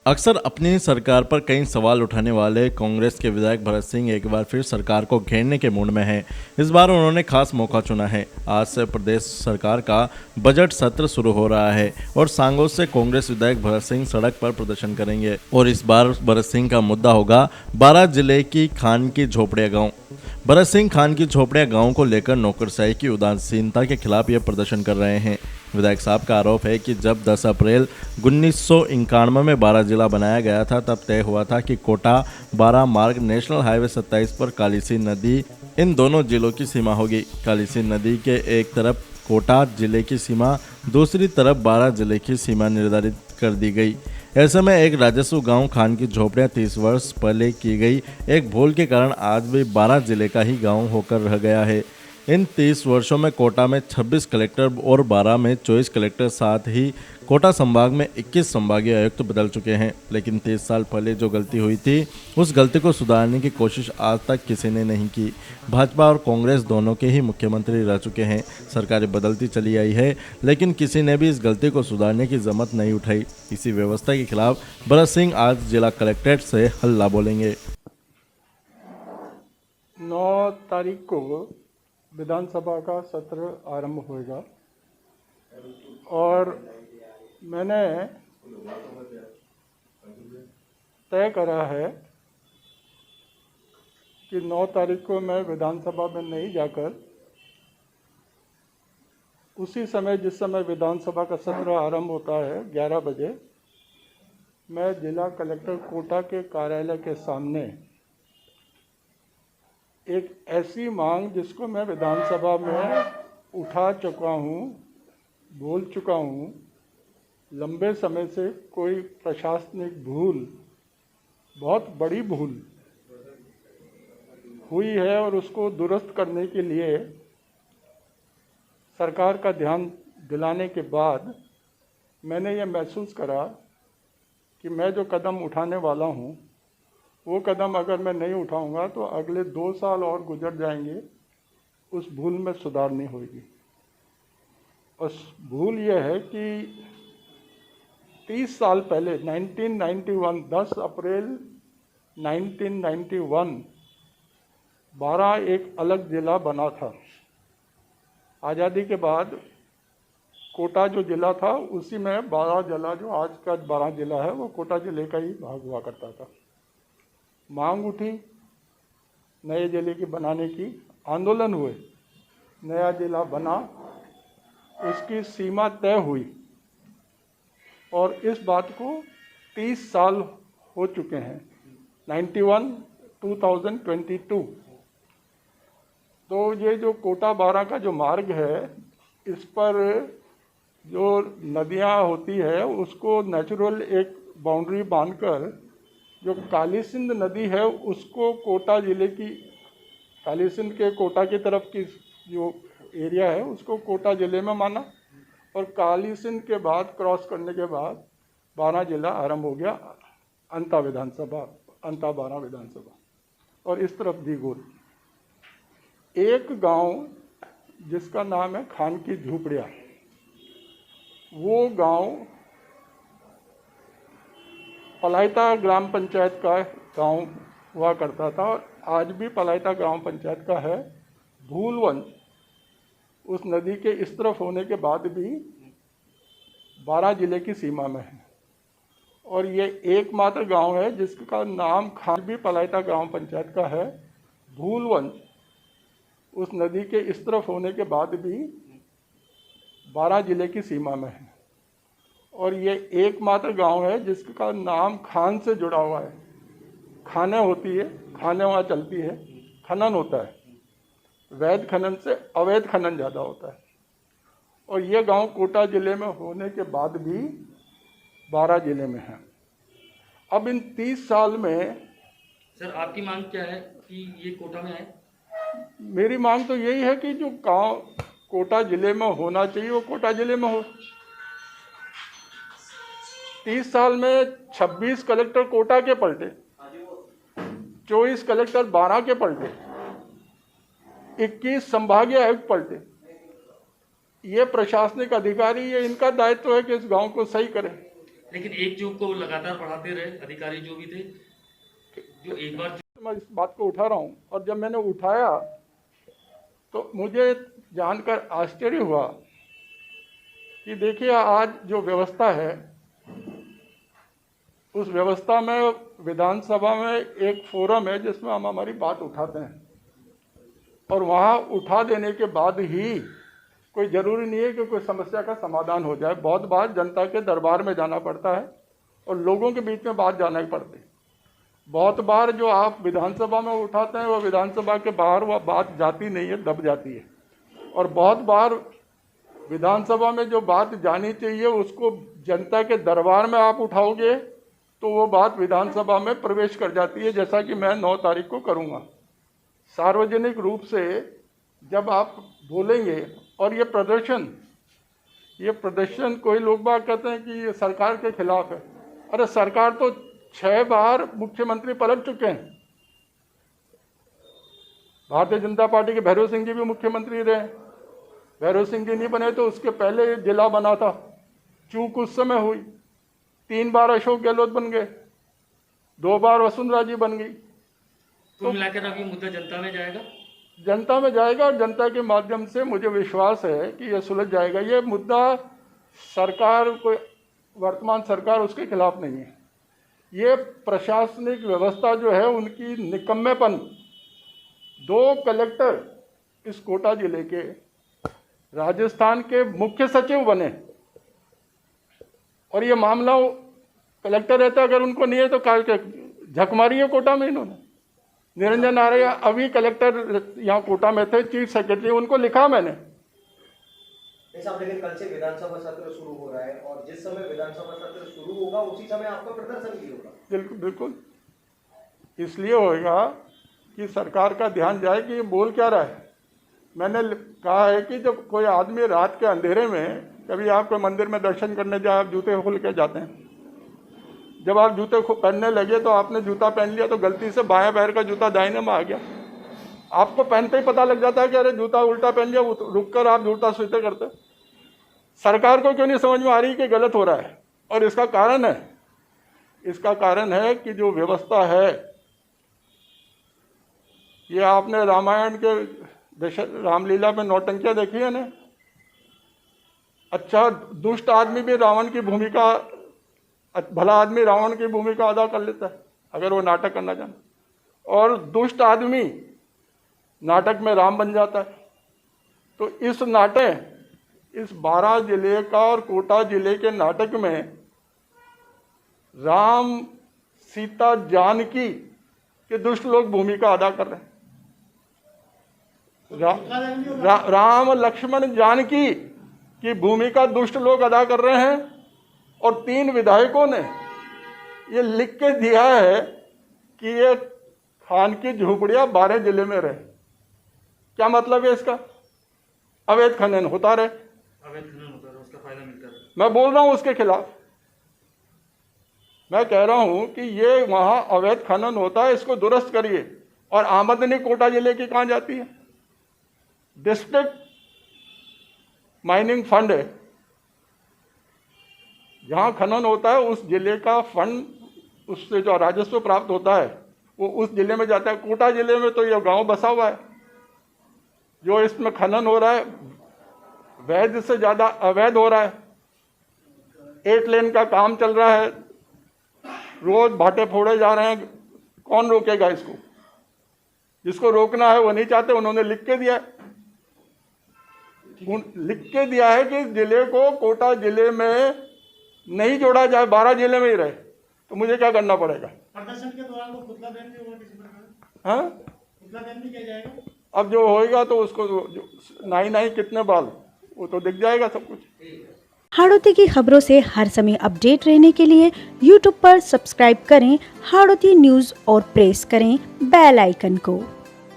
अक्सर अपनी सरकार पर कई सवाल उठाने वाले कांग्रेस के विधायक भरत सिंह एक बार फिर सरकार को घेरने के मूड में हैं। इस बार उन्होंने खास मौका चुना है। आज से प्रदेश सरकार का बजट सत्र शुरू हो रहा है और सांगोस से कांग्रेस विधायक भरत सिंह सड़क पर प्रदर्शन करेंगे और इस बार भरत सिंह का मुद्दा होगा बारां जिले की खान की झोपड़िया गाँव। भरत सिंह खान की झोपड़िया गांव को लेकर नौकरशाही की उदासीनता के खिलाफ यह प्रदर्शन कर रहे हैं। विधायक साहब का आरोप है कि जब 10 अप्रैल 1991 में बारां जिला बनाया गया था तब तय हुआ था कि कोटा बारां मार्ग नेशनल हाईवे 27 पर कालीसी नदी इन दोनों जिलों की सीमा होगी। कालीसी नदी के एक तरफ कोटा जिले की सीमा, दूसरी तरफ बारां जिले की सीमा निर्धारित कर दी गई। ऐसे में एक राजस्व गांव खान की झोपड़ियां 30 वर्ष पहले की गई एक भूल के कारण आज भी बारां जिले का ही गांव होकर रह गया है। इन 30 वर्षों में कोटा में 26 कलेक्टर और बारां में 24 कलेक्टर, साथ ही कोटा संभाग में 21 संभागीय आयुक्त बदल चुके हैं। लेकिन 30 साल पहले जो गलती हुई थी उस गलती को सुधारने की कोशिश आज तक किसी ने नहीं की। भाजपा और कांग्रेस दोनों के ही मुख्यमंत्री रह चुके हैं, सरकारें बदलती चली आई है, लेकिन किसी ने भी इस गलती को सुधारने की जहमत नहीं उठाई। इसी व्यवस्था के खिलाफ भरत सिंह आज जिला कलेक्ट्रेट से हल्ला बोलेंगे। 9 तारीख को विधानसभा का सत्र आरंभ होगा और मैंने तय करा है कि 9 तारीख को मैं विधानसभा में नहीं जाकर उसी समय जिस समय विधानसभा का सत्र आरंभ होता है 11 बजे, मैं जिला कलेक्टर कोटा के कार्यालय के सामने एक ऐसी मांग जिसको मैं विधानसभा में उठा चुका हूँ, बोल चुका हूँ, लंबे समय से कोई प्रशासनिक भूल, बहुत बड़ी भूल हुई है और उसको दुरुस्त करने के लिए सरकार का ध्यान दिलाने के बाद मैंने ये महसूस करा कि मैं जो कदम उठाने वाला हूँ वो कदम अगर मैं नहीं उठाऊंगा तो अगले 2 साल और गुजर जाएंगे, उस भूल में सुधार नहीं होगी। उस भूल ये है कि 30 साल पहले 1991 10 अप्रैल 1991 बारां एक अलग जिला बना था। आज़ादी के बाद कोटा जो जिला था उसी में बारां जिला, जो आज का बारां जिला है, वो कोटा जिले का ही भाग हुआ करता था। मांग उठी नए जिले की बनाने की, आंदोलन हुए, नया जिला बना, उसकी सीमा तय हुई और इस बात को 30 साल हो चुके हैं। 91 2022 तो ये जो कोटा बारां का जो मार्ग है, इस पर जो नदियां होती है उसको नेचुरल एक बाउंड्री बांधकर जो काली सिंध नदी है उसको कोटा जिले की, काली सिंध के कोटा की तरफ की जो एरिया है उसको कोटा जिले में माना और काली सिंध के बाद क्रॉस करने के बाद बारां जिला आरंभ हो गया, अंता विधानसभा, अंता बारां विधानसभा, और इस तरफ दी गोल। एक गांव जिसका नाम है खान की झोपड़िया, वो गांव पलायता ग्राम पंचायत का गांव हुआ करता था और आज भी पलायता ग्राम पंचायत का है। भूलवंश उस नदी के इस तरफ होने के बाद भी बारां जिले की सीमा में है और ये एकमात्र गांव है जिसका नाम खान भी पलायता ग्राम पंचायत का है। भूलवंश उस नदी के इस तरफ होने के बाद भी बारां जिले की सीमा में है और ये एकमात्र गांव है जिसका नाम खान से जुड़ा हुआ है। खाने होती है, खाने वहाँ चलती है, खनन होता है, वैध खनन से अवैध खनन ज़्यादा होता है और ये गांव कोटा जिले में होने के बाद भी बारां जिले में है। अब इन 30 साल में सर आपकी मांग क्या है कि ये कोटा में है? मेरी मांग तो यही है कि जो गांव कोटा जिले में होना चाहिए वो कोटा जिले में हो। 30 साल में 26 कलेक्टर कोटा के पलटे, 24 कलेक्टर बारां के पलटे, 21 संभागीय आयुक्त पलटे। ये प्रशासनिक अधिकारी, ये इनका दायित्व है कि इस गांव को सही करें। लेकिन एक चूक को लगातार बढ़ाते रहे अधिकारी जो भी थे, जो एक बार मैं इस बात को उठा रहा हूँ, और जब मैंने उठाया तो मुझे जानकर आश्चर्य हुआ कि देखिए आज जो व्यवस्था है, उस व्यवस्था में विधानसभा में एक फोरम है जिसमें हम हमारी बात उठाते हैं, और वहाँ उठा देने के बाद ही कोई ज़रूरी नहीं है कि कोई समस्या का समाधान हो जाए। बहुत बार जनता के दरबार में जाना पड़ता है और लोगों के बीच में बात जाना पड़ती है। बहुत बार जो आप विधानसभा में उठाते हैं वो विधानसभा के बाहर वह बात जाती नहीं है, दब जाती है। और बहुत बार विधानसभा में जो बात जानी चाहिए उसको जनता के दरबार में आप उठाओगे तो वो बात विधानसभा में प्रवेश कर जाती है, जैसा कि मैं 9 तारीख को करूँगा। सार्वजनिक रूप से जब आप बोलेंगे, और ये प्रदर्शन कोई लोग बात कहते हैं कि ये सरकार के खिलाफ है। अरे सरकार तो 6 बार मुख्यमंत्री पलट चुके हैं। भारतीय जनता पार्टी के भैरव सिंह जी भी मुख्यमंत्री रहे। भैरव सिंह जी नहीं बने तो उसके पहले जिला बना था, चूक उस समय हुई। 3 बार अशोक गहलोत बन गए, 2 बार वसुंधरा जी बन गई। कुल मिलाकर अब ये मुद्दा जनता में जाएगा, जनता में जाएगा, और जनता के माध्यम से मुझे विश्वास है कि यह सुलझ जाएगा। ये मुद्दा सरकार को, वर्तमान सरकार उसके खिलाफ नहीं है। ये प्रशासनिक व्यवस्था जो है उनकी निकम्मेपन। 2 कलेक्टर इस कोटा जिले के राजस्थान के मुख्य सचिव बने, और ये मामला कलेक्टर रहता, अगर उनको नहीं है तो काल के झक मारी है कोटा में इन्होंने। निरंजन आर्य अभी कलेक्टर यहाँ कोटा में थे, चीफ सेक्रेटरी, उनको लिखा मैंने। साहब लेकिन कल से विधानसभा सत्र शुरू हो रहा है, और जिस समय विधानसभा सत्र शुरू होगा उसी समय आपका प्रदर्शन भी होगा। बिल्कुल बिल्कुल, इसलिए होगा कि सरकार का ध्यान जाए कि ये बोल क्या रहा है। मैंने कहा है कि जब कोई आदमी रात के अंधेरे में, कभी आप कोई मंदिर में दर्शन करने जाए, आप जूते खोल के जाते हैं। जब आप जूते पहनने लगे तो आपने जूता पहन लिया तो गलती से बाएं पैर का जूता दाहिने में आ गया। आपको पहनते ही पता लग जाता है कि अरे जूता उल्टा पहन लिया, रुक कर आप जूता सीधे करते। सरकार को क्यों नहीं समझ में आ रही कि गलत हो रहा है? और इसका कारण है कि जो व्यवस्था है, ये आपने रामायण के रामलीला में नौटंकियाँ देखी है ना। अच्छा, दुष्ट आदमी भी रावण की भूमिका, भला आदमी रावण की भूमिका अदा कर लेता है अगर वो नाटक करना जाने, और दुष्ट आदमी नाटक में राम बन जाता है। तो इस नाटक, इस 12 जिले का और कोटा जिले के नाटक में राम, सीता, जानकी के दुष्ट लोग भूमिका अदा कर रहे हैं। राम, लक्ष्मण, जानकी की भूमिका दुष्ट लोग अदा कर रहे हैं, और 3 विधायकों ने ये लिख के दिया है कि ये खान की झोपड़ियां 12 जिले में रहे। क्या मतलब है इसका? अवैध खनन होता रहे, उसका फायदा मिलता रहे। मैं बोल रहा हूं उसके खिलाफ। मैं कह रहा हूं कि ये वहां अवैध खनन होता है, इसको दुरुस्त करिए। और आमदनी कोटा जिले की कहां जाती है? डिस्ट्रिक्ट माइनिंग फंड है, जहाँ खनन होता है उस जिले का फंड, उससे जो राजस्व प्राप्त होता है वो उस जिले में जाता है। कोटा जिले में तो ये गांव बसा हुआ है। जो इसमें खनन हो रहा है वैध से ज़्यादा अवैध हो रहा है। 8 लेन का काम चल रहा है, रोज भाटे फोड़े जा रहे हैं। कौन रोकेगा इसको? जिसको रोकना है वो नहीं चाहते। उन्होंने लिख के दिया है कि जिले को कोटा जिले में नहीं जोड़ा जाए, 12 जिले में ही रहे। तो मुझे क्या करना पड़ेगा? प्रदर्शन के दौरान वो पुतला दहन भी होगा किसी प्रकार? हाँ, पुतला दहन भी किया जाएगा। अब जो होएगा तो उसको नाई कितने बाल, वो तो दिख जाएगा सब कुछ। हाड़ौती की खबरों से हर समय अपडेट रहने के लिए YouTube पर सब्सक्राइब करें हाड़ौती न्यूज़ और प्रेस करें बेल आइकन को।